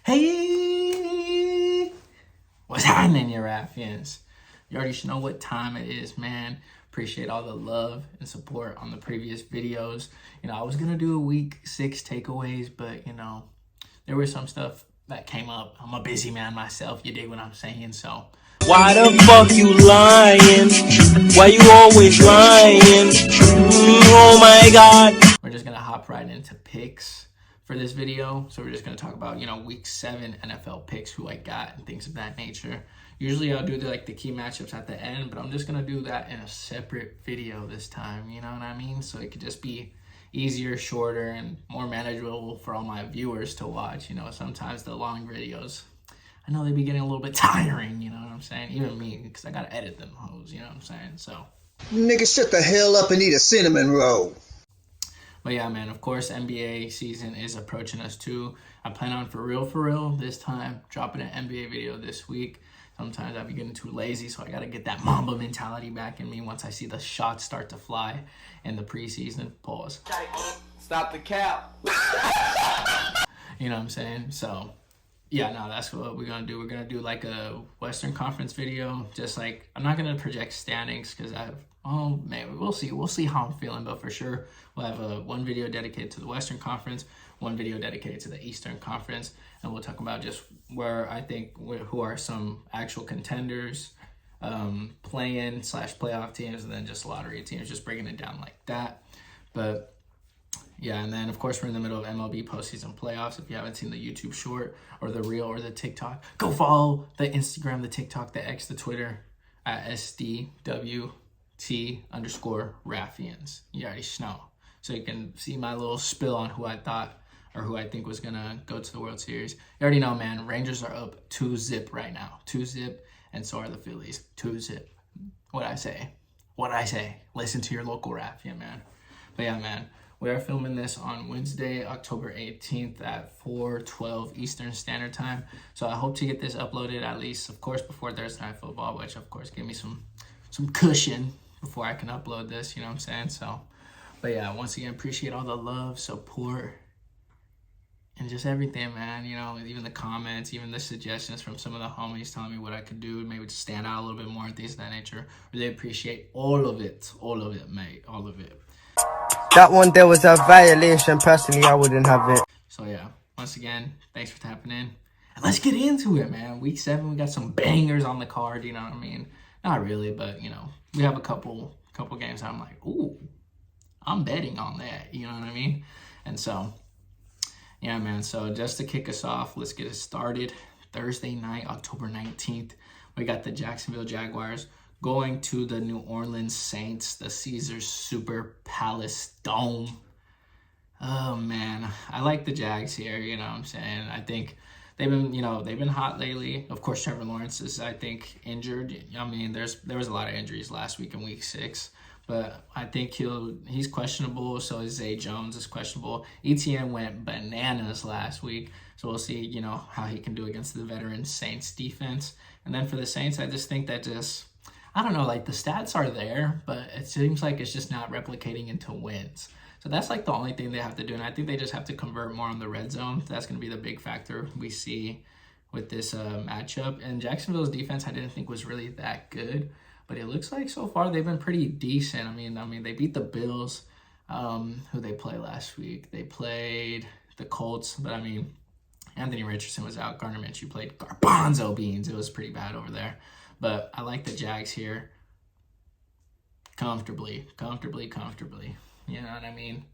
Hey, what's happening, you Raffians? You already should know what time it is, man. Appreciate all the love and support on the previous videos. I was gonna do a week 6 takeaways, but there was some stuff that came up. I'm a busy man myself, you dig what I'm saying? So why the fuck you lying? Why you always lying? Oh my god. We're just gonna hop right into picks for this video. So we're just gonna talk about week 7 NFL picks, who I got and things of that nature. Usually I'll do the key matchups at the end, but I'm just gonna do that in a separate video this time, you know what I mean? So it could just be easier, shorter, and more manageable for all my viewers to watch. Sometimes the long videos, I know they be getting a little bit tiring, you know what I'm saying? Even me, because I gotta edit them hoes, you know what I'm saying? So nigga, shut the hell up and eat a cinnamon roll. But yeah, man, of course, NBA season is approaching us too. I plan on for real this time dropping an NBA video this week. Sometimes I be getting too lazy, so I got to get that Mamba mentality back in me once I see the shots start to fly in the preseason. Pause. Stop the cap. You know what I'm saying? So yeah, no, that's what we're going to do. We're going to do like a Western Conference video. Just like, I'm not going to project standings because we'll see. We'll see how I'm feeling, but for sure, we'll have one video dedicated to the Western Conference, one video dedicated to the Eastern Conference, and we'll talk about just where I think who are some actual contenders, play-in / playoff teams, and then just lottery teams, just breaking it down like that. But yeah, and then of course we're in the middle of MLB postseason playoffs. If you haven't seen the YouTube short or the reel or the TikTok, go follow the Instagram, the TikTok, the X, the Twitter at SDWT_Raffians. You already know. So you can see my little spill on who I thought or who I think was gonna go to the World Series. You already know, man. Rangers are up 2-0 right now. 2-0, and so are the Phillies. 2-0. What I say? Listen to your local Raffian, man. But yeah, man. We are filming this on Wednesday, October 18th at 4:12 Eastern Standard Time. So I hope to get this uploaded at least, of course, before Thursday Night Football, which of course gave me some cushion before I can upload this, you know what I'm saying? So, but yeah, once again, appreciate all the love, support, and just everything, man. Even the comments, even the suggestions from some of the homies telling me what I could do, maybe to stand out a little bit more and things of that nature. Really appreciate all of it, mate, all of it. That one there was a violation. Personally, I wouldn't have it. So yeah, once again, thanks for tapping in. And let's get into it, man. Week 7, we got some bangers on the card, you know what I mean? Not really, but we have a couple games that I'm like, ooh, I'm betting on that, you know what I mean? And so, yeah, man. So just to kick us off, let's get it started. Thursday night, October 19th, we got the Jacksonville Jaguars going to the New Orleans Saints, the Caesars Super Palace Dome. Oh, man. I like the Jags here, you know what I'm saying? I think they've been hot lately. Of course, Trevor Lawrence is, I think, injured. I mean, there was a lot of injuries last week in week 6. But I think he's questionable. So is Zay Jones is questionable. ETN went bananas last week. So we'll see, how he can do against the veteran Saints defense. And then for the Saints, I just think that I don't know, the stats are there, but it seems like it's just not replicating into wins. So that's the only thing they have to do. And I think they just have to convert more on the red zone. That's going to be the big factor we see with this matchup. And Jacksonville's defense I didn't think was really that good. But it looks like so far they've been pretty decent. I mean, they beat the Bills, who they played last week. They played the Colts, but I mean, Anthony Richardson was out. Gardner Minshew played garbanzo beans. It was pretty bad over there. But I like the Jags here comfortably. You know what I mean?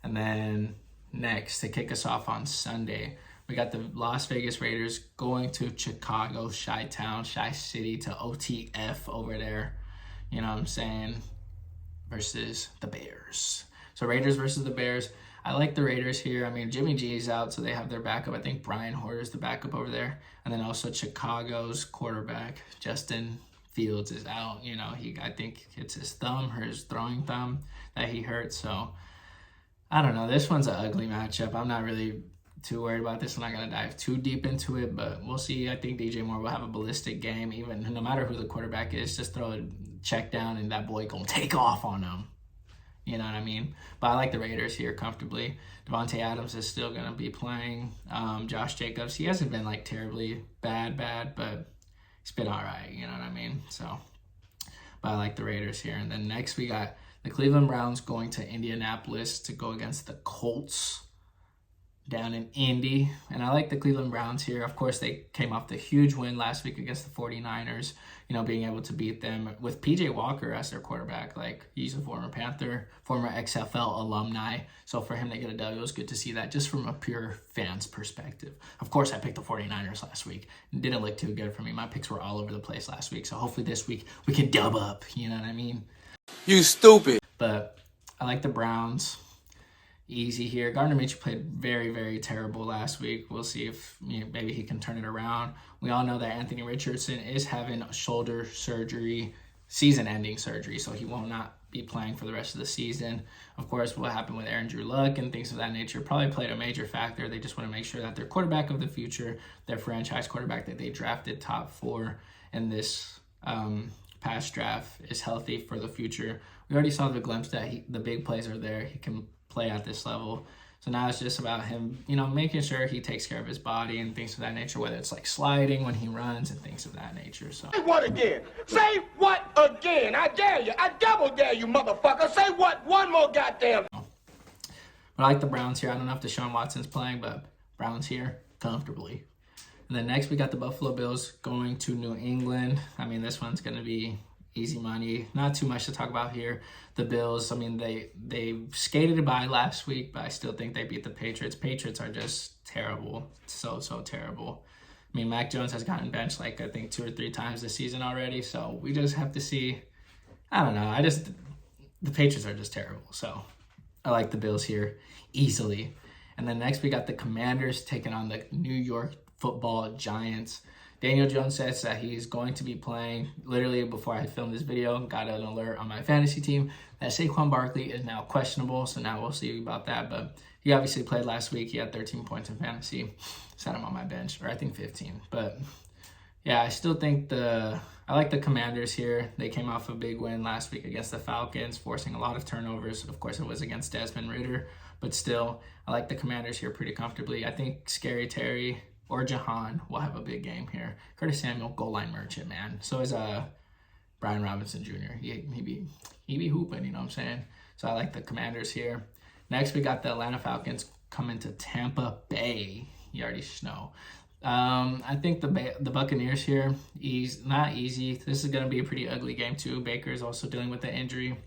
And then next, to kick us off on Sunday, we got the Las Vegas Raiders going to Chicago, Chi-Town, Chi-City, to OTF over there. You know what I'm saying? Versus the Bears. So Raiders versus the Bears. I like the Raiders here. I mean, Jimmy G is out, so they have their backup. I think Brian Hoyer's the backup over there. And then also Chicago's quarterback, Justin Fields, is out. I think it's his thumb or his throwing thumb that he hurt. So I don't know. This one's an ugly matchup. I'm not really too worried about this. I'm not going to dive too deep into it, but we'll see. I think DJ Moore will have a ballistic game, even no matter who the quarterback is. Just throw a check down and that boy going to take off on him. You know what I mean? But I like the Raiders here comfortably. Devontae Adams is still going to be playing. Josh Jacobs, he hasn't been like terribly bad, but he's been all right. You know what I mean? So, but I like the Raiders here. And then next we got the Cleveland Browns going to Indianapolis to go against the Colts down in Indy. And I like the Cleveland Browns here. Of course, they came off the huge win last week against the 49ers, you know, being able to beat them with PJ Walker as their quarterback. Like, he's a former Panther, former XFL alumni. So for him to get a W, it was good to see that just from a pure fan's perspective. Of course, I picked the 49ers last week. It didn't look too good for me. My picks were all over the place last week. So hopefully this week we can dub up. You know what I mean? You stupid. But I like the Browns. Easy here. Gardner Minshew played very, very terrible last week. We'll see if maybe he can turn it around. We all know that Anthony Richardson is having shoulder surgery, season-ending surgery, so he will not be playing for the rest of the season. Of course, what happened with Andrew Luck and things of that nature probably played a major factor. They just want to make sure that their quarterback of the future, their franchise quarterback that they drafted top 4 in this past draft, is healthy for the future. We already saw the glimpse that the big plays are there. He can play at this level. So now it's just about him, you know, making sure he takes care of his body and things of that nature, whether it's like sliding when he runs and things of that nature. So Say what again? Say what again? I dare you. I double dare you, motherfucker. Say what one more goddamn. But I like the Browns here. I don't know if Deshaun Watson's playing, but Browns here comfortably. And then next we got the Buffalo Bills going to New England. I mean, this one's going to be easy money. Not too much to talk about here. The Bills, I mean, they skated by last week, but I still think they beat the Patriots. Patriots are just terrible. So terrible. I mean, Mac Jones has gotten benched like I think 2 or 3 times this season already. So we just have to see. I don't know. The Patriots are just terrible. So I like the Bills here easily. And then next we got the Commanders taking on the New York Football Giants. Daniel Jones says that he's going to be playing. Literally before I filmed this video, got an alert on my fantasy team that Saquon Barkley is now questionable. So now we'll see about that. But he obviously played last week. He had 13 points in fantasy. Set him on my bench, or I think 15. But yeah, I still think I like the Commanders here. They came off a big win last week against the Falcons, forcing a lot of turnovers. Of course, it was against Desmond Ridder. But still, I like the Commanders here pretty comfortably. I think Scary Terry or Jahan will have a big game here. Curtis Samuel, goal line merchant, man. So is Brian Robinson Jr. He be hooping, you know what I'm saying? So I like the Commanders here. Next, we got the Atlanta Falcons coming to Tampa Bay. You already know. I think the Buccaneers here, not easy. This is going to be a pretty ugly game too. Baker is also dealing with the injury.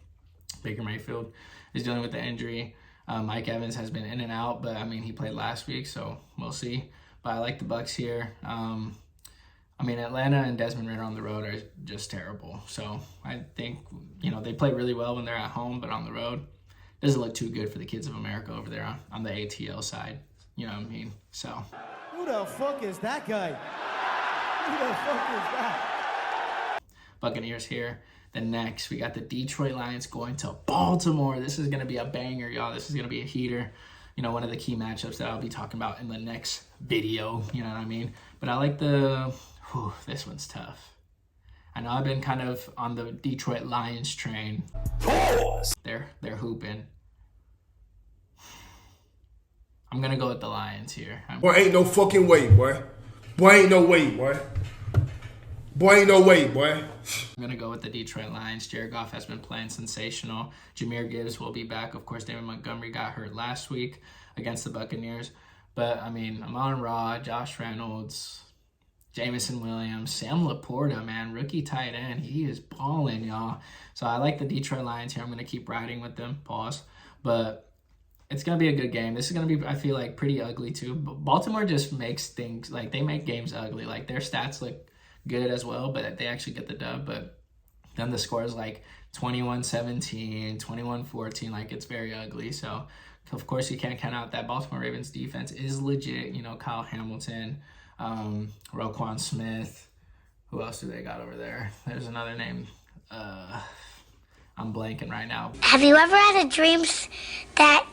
Baker Mayfield is dealing with the injury. Mike Evans has been in and out, but I mean, he played last week, so we'll see. But I like the Bucs here. I mean, Atlanta and Desmond Ridder on the road are just terrible. So I think, you know, they play really well when they're at home, but on the road, it doesn't look too good for the kids of America over there on the ATL side. You know what I mean? So. Who the fuck is that guy? Who the fuck is that? Buccaneers here. Then next, we got the Detroit Lions going to Baltimore. This is going to be a banger, y'all. This is going to be a heater. You know, one of the key matchups that I'll be talking about in the next video. You know what I mean? But I like this one's tough. I know I've been kind of on the Detroit Lions train. They're hooping. I'm going to go with the Lions here. Boy, ain't no fucking way, boy. Boy, ain't no way, boy. Boy, ain't no way, boy. I'm going to go with the Detroit Lions. Jared Goff has been playing sensational. Jahmyr Gibbs will be back. Of course, David Montgomery got hurt last week against the Buccaneers. But, I mean, Amon-Ra, Josh Reynolds, Jameson Williams, Sam Laporta, man, rookie tight end. He is balling, y'all. So I like the Detroit Lions here. I'm going to keep riding with them. Pause. But it's going to be a good game. This is going to be, I feel like, pretty ugly, too. But Baltimore just makes things, like, they make games ugly. Like, their stats look good as well, but they actually get the dub. But then the score is like 21-17, 21-14. Like, it's very ugly. So, of course, you can't count out that Baltimore Ravens defense is legit. You know, Kyle Hamilton, Roquan Smith. Who else do they got over there? There's another name. I'm blanking right now. Have you ever had a dream that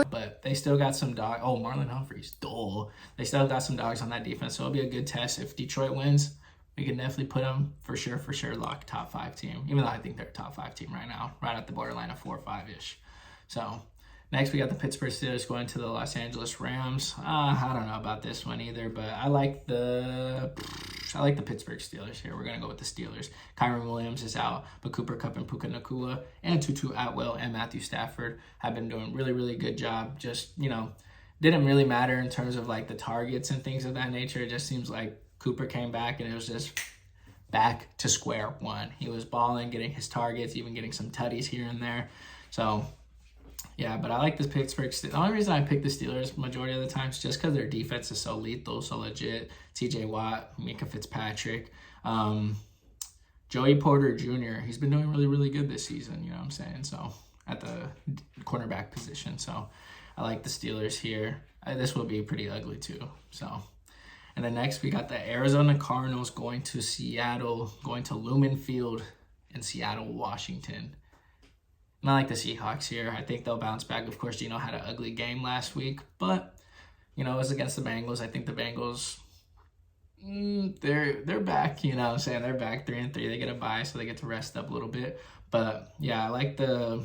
But they still got some dog. Oh, Marlon Humphreys, dull. They still got some dogs on that defense, so it'll be a good test. If Detroit wins, we can definitely put them for sure lock top 5 team. Even though I think they're a top 5 team right now, right at the borderline of 4 or 5-ish. So next we got the Pittsburgh Steelers going to the Los Angeles Rams. I don't know about this one either, but I like the Pittsburgh Steelers here. We're gonna go with the Steelers. Kyron Williams is out, but Cooper Kupp and Puka Nacua and Tutu Atwell and Matthew Stafford have been doing really good job. Just, didn't really matter in terms of like the targets and things of that nature. It just seems like Cooper came back and it was just back to square one. He was balling, getting his targets, even getting some tutties here and there. So yeah, but I like this Pittsburgh. The only reason I pick the Steelers majority of the time is just because their defense is so lethal, so legit. TJ Watt, Minka Fitzpatrick, Joey Porter Jr. He's been doing really good this season, you know what I'm saying? So at the cornerback position. So I like the Steelers here. This will be pretty ugly too. So, and then next we got the Arizona Cardinals going to Seattle, going to Lumen Field in Seattle, Washington. I like the Seahawks here. I think they'll bounce back. Of course, Geno had an ugly game last week, but it was against the Bengals. I think the Bengals, they're back. You know what I'm saying? They're back 3-3. They get a bye, so they get to rest up a little bit. But yeah, I like the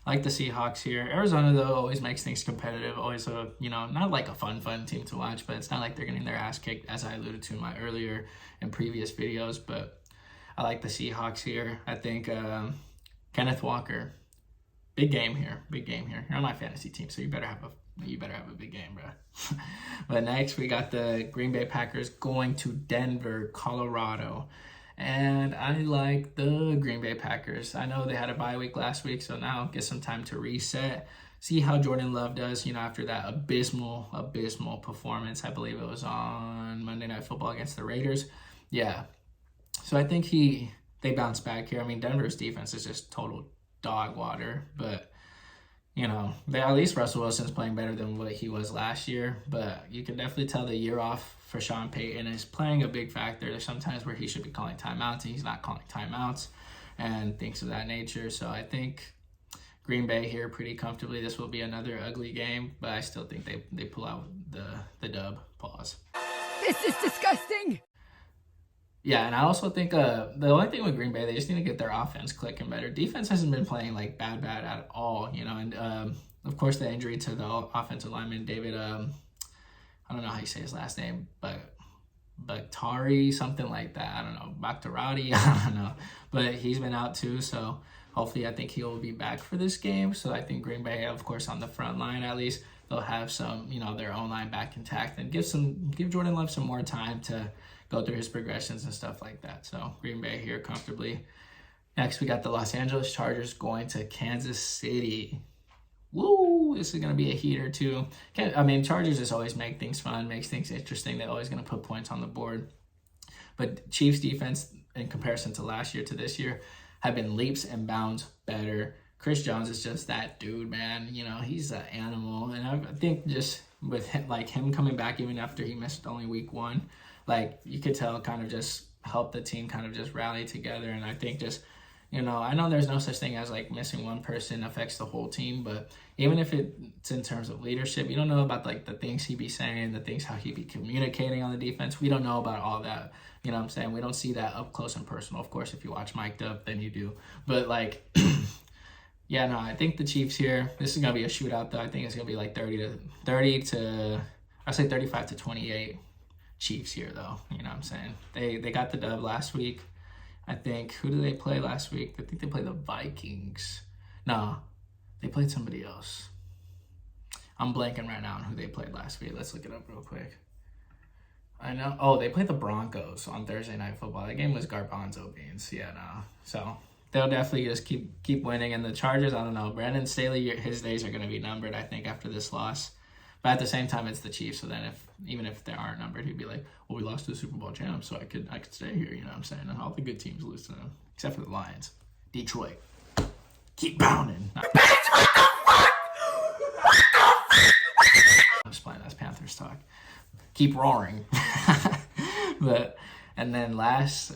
Seahawks here. Arizona though always makes things competitive. Always not like a fun team to watch, but it's not like they're getting their ass kicked, as I alluded to in my earlier and previous videos. But I like the Seahawks here. I think Kenneth Walker, big game here. You're on my fantasy team, so you better have a big game, bro. But next we got the Green Bay Packers going to Denver, Colorado. And I like the Green Bay Packers. I know they had a bye week last week, so now get some time to reset. See how Jordan Love does, after that abysmal performance. I believe it was on Monday Night Football against the Raiders. Yeah. So I think they bounce back here. I mean, Denver's defense is just total dog water, but at least Russell Wilson's playing better than what he was last year. But you can definitely tell the year off for Sean Payton is playing a big factor. There's sometimes where he should be calling timeouts and he's not calling timeouts and things of that nature. So I think Green Bay here pretty comfortably. This will be another ugly game, but I still think they pull out the dub. Pause. This is disgusting. Yeah, and I also think the only thing with Green Bay, they just need to get their offense clicking better. Defense hasn't been playing like bad at all, and of course the injury to the offensive lineman, David, I don't know how you say his last name, but Bakhtari, something like that. I don't know, Bakhtarati, I don't know, but he's been out too, so hopefully I think he will be back for this game. So I think Green Bay, of course, on the front line at least, they'll have some, their own line back intact and give Jordan Love some more time to go through his progressions and stuff like that. So Green Bay here comfortably. Next, we got the Los Angeles Chargers going to Kansas City. Woo! This is going to be a heater too. Chargers just always make things fun, makes things interesting. They're always going to put points on the board. But Chiefs defense, in comparison to last year to this year, have been leaps and bounds better. Chris Jones is just that dude, man. He's an animal. And I think just with him coming back even after he missed only week 1, you could tell kind of just helped the team kind of just rally together. And I think just, I know there's no such thing as missing one person affects the whole team, but even if it's in terms of leadership, you don't know about the things he be saying, the things how he be communicating on the defense. We don't know about all that. You know what I'm saying? We don't see that up close and personal. Of course, if you watch Mic'd Up, then you do. But yeah, no, I think the Chiefs here, this is going to be a shootout though. I think it's going to be 35 to 28. Chiefs here though, you know what I'm saying? They got the dub last week. I think, who did they play last week? I think they played the Vikings. No, they played somebody else. I'm blanking right now on who they played last week. Let's look it up real quick. I know. Oh, they played the Broncos on Thursday Night Football. That game was garbanzo beans. Yeah, no. So they'll definitely just keep winning. And the Chargers, I don't know. Brandon Staley, his days are going to be numbered, I think, after this loss. But at the same time, it's the Chiefs. So then even if they aren't numbered, he'd be like, well, we lost to the Super Bowl champs, so I could stay here, you know what I'm saying? And all the good teams lose to them, except for the Lions. Detroit. Keep pounding. I'm just playing as Panthers talk. Keep roaring. And then the last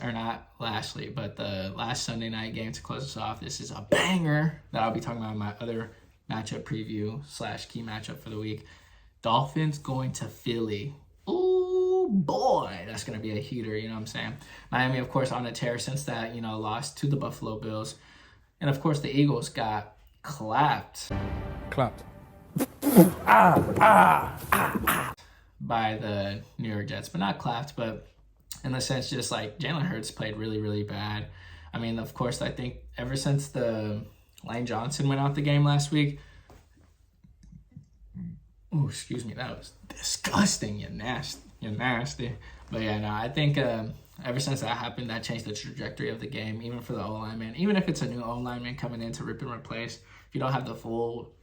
Sunday night game to close us off, this is a banger that I'll be talking about in my other matchup preview / key matchup for the week. Dolphins going to Philly. Ooh, boy, that's going to be a heater, you know what I'm saying? Miami, of course, on a tear since that, lost to the Buffalo Bills. And, of course, the Eagles got clapped. By the New York Jets, but not clapped, but in the sense just like Jalen Hurts played really, really bad. I mean, of course, I think ever since the Lane Johnson went out the game last week, oh, excuse me, that was disgusting. You're nasty. But yeah, no, I think ever since that happened, that changed the trajectory of the game, even for the O-lineman. Even if it's a new O-lineman coming in to rip and replace, if you don't have the full,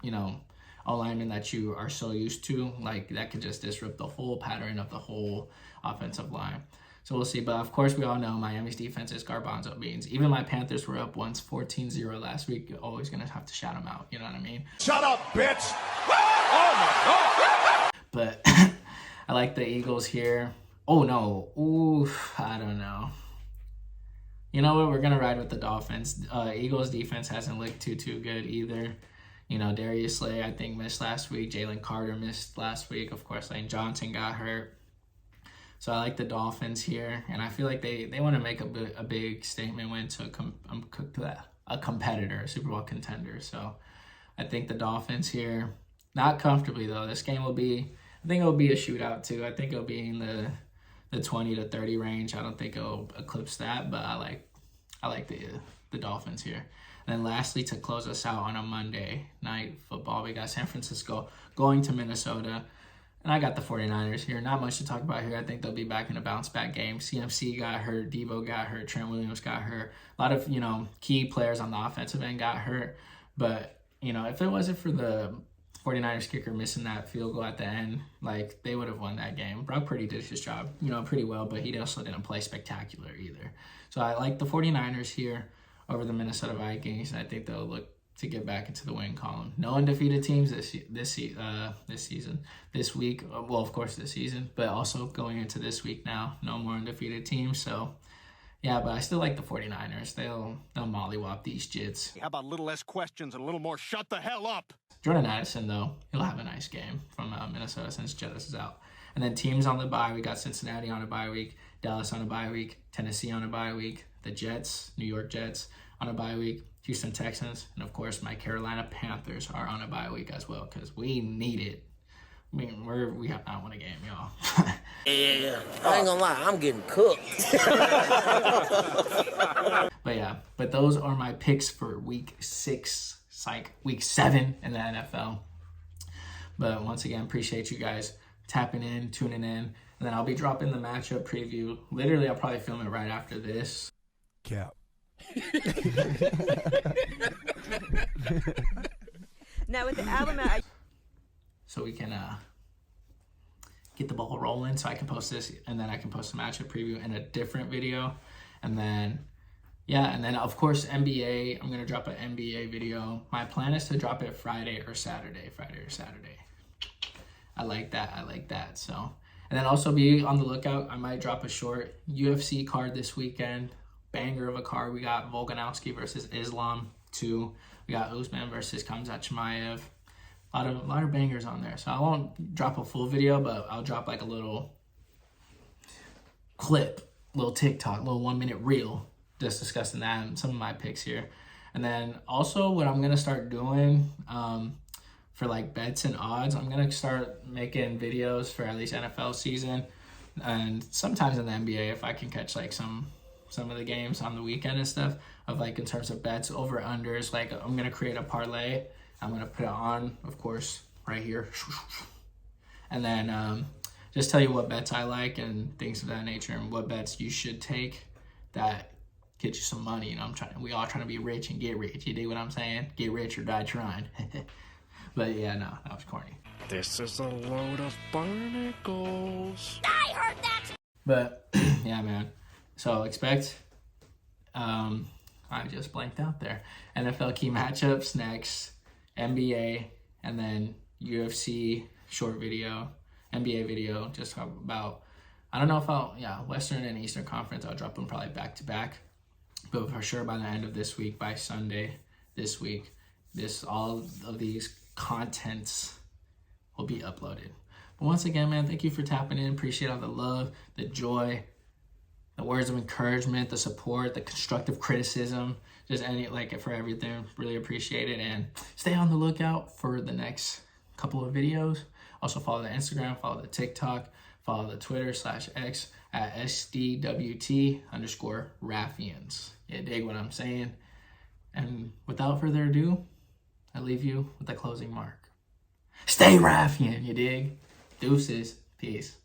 O-lineman that you are so used to, like that could just disrupt the whole pattern of the whole offensive line. So we'll see. But of course, we all know Miami's defense is garbanzo beans. Even my Panthers were up once 14-0 last week. You're always going to have to shout them out. You know what I mean? Shut up, bitch! Oh my God! But I like the Eagles here. Oh, no. Ooh, I don't know. You know what? We're going to ride with the Dolphins. Eagles defense hasn't looked too good either. Darius Slay, I think, missed last week. Jalen Carter missed last week. Of course, Lane Johnson got hurt. So I like the Dolphins here, and I feel like they want to make a big statement win to a competitor, a Super Bowl contender. So I think the Dolphins here, not comfortably though. This game I think it'll be a shootout too. I think it'll be in the 20-30 range. I don't think it'll eclipse that, but I like the Dolphins here. And then lastly, to close us out on a Monday night football, we got San Francisco going to Minnesota. And I got the 49ers here. Not much to talk about here. I think they'll be back in a bounce-back game. CMC got hurt. Devo got hurt. Trent Williams got hurt. A lot of, key players on the offensive end got hurt. But, if it wasn't for the 49ers kicker missing that field goal at the end, they would have won that game. Brock Purdy did his job, pretty well, but he also didn't play spectacular either. So I like the 49ers here over the Minnesota Vikings, and I think they'll look to get back into the win column. No undefeated teams this week. Well, of course, this season, but also going into this week now, no more undefeated teams. So, yeah, but I still like the 49ers. They'll mollywop these Jits. How about a little less questions and a little more shut the hell up? Jordan Addison, though, he'll have a nice game from Minnesota since Jettis is out. And then teams on the bye, we got Cincinnati on a bye week, Dallas on a bye week, Tennessee on a bye week, the Jets, New York Jets on a bye week, Houston Texans, and of course my Carolina Panthers are on a bye week as well because we need it. I mean, we have not won a game, y'all. Yeah, I ain't gonna lie, I'm getting cooked. But those are my picks for week 6, week 7 in the NFL. But once again, appreciate you guys tapping in, tuning in, and then I'll be dropping the matchup preview. Literally, I'll probably film it right after this. Cap. Now with the album so we can get the ball rolling so I can post this, and then I can post a matchup preview in a different video. And then of course NBA, I'm going to drop an NBA video. My plan is to drop it Friday or Saturday. I like that. So, and then also be on the lookout. I might drop a short UFC card this weekend. Banger of a card. We got Volkanovski versus Islam 2. We got Usman versus Khamzat Chimaev. A lot of bangers on there. So I won't drop a full video, but I'll drop like a little clip, little TikTok, little 1-minute reel, just discussing that and some of my picks here. And then also what I'm gonna start doing for like bets and odds, I'm gonna start making videos for at least NFL season and sometimes in the NBA if I can catch like some of the games on the weekend and stuff of like in terms of bets, over unders. Like I'm gonna create a parlay. I'm gonna put it on, of course, right here, and then just tell you what bets I like and things of that nature, and what bets you should take that get you some money. We all trying to be rich and get rich. You dig what I'm saying? Get rich or die trying. But yeah, no, that was corny. This is a load of barnacles. I heard that! But yeah, man. So expect, I just blanked out there. NFL key matchups next, NBA, and then UFC short video, NBA video, just talk about I don't know if Western and Eastern Conference, I'll drop them probably back to back. But for sure by the end of this week, by Sunday this week, all of these contents will be uploaded. But once again, man, thank you for tapping in. Appreciate all the love, the joy, the words of encouragement, the support, the constructive criticism, just for everything. Really appreciate it. And stay on the lookout for the next couple of videos. Also follow the Instagram, follow the TikTok, follow the Twitter /X at SDWT_Raffians. You dig what I'm saying? And without further ado, I leave you with the closing mark. Stay Raffian, you dig? Deuces. Peace.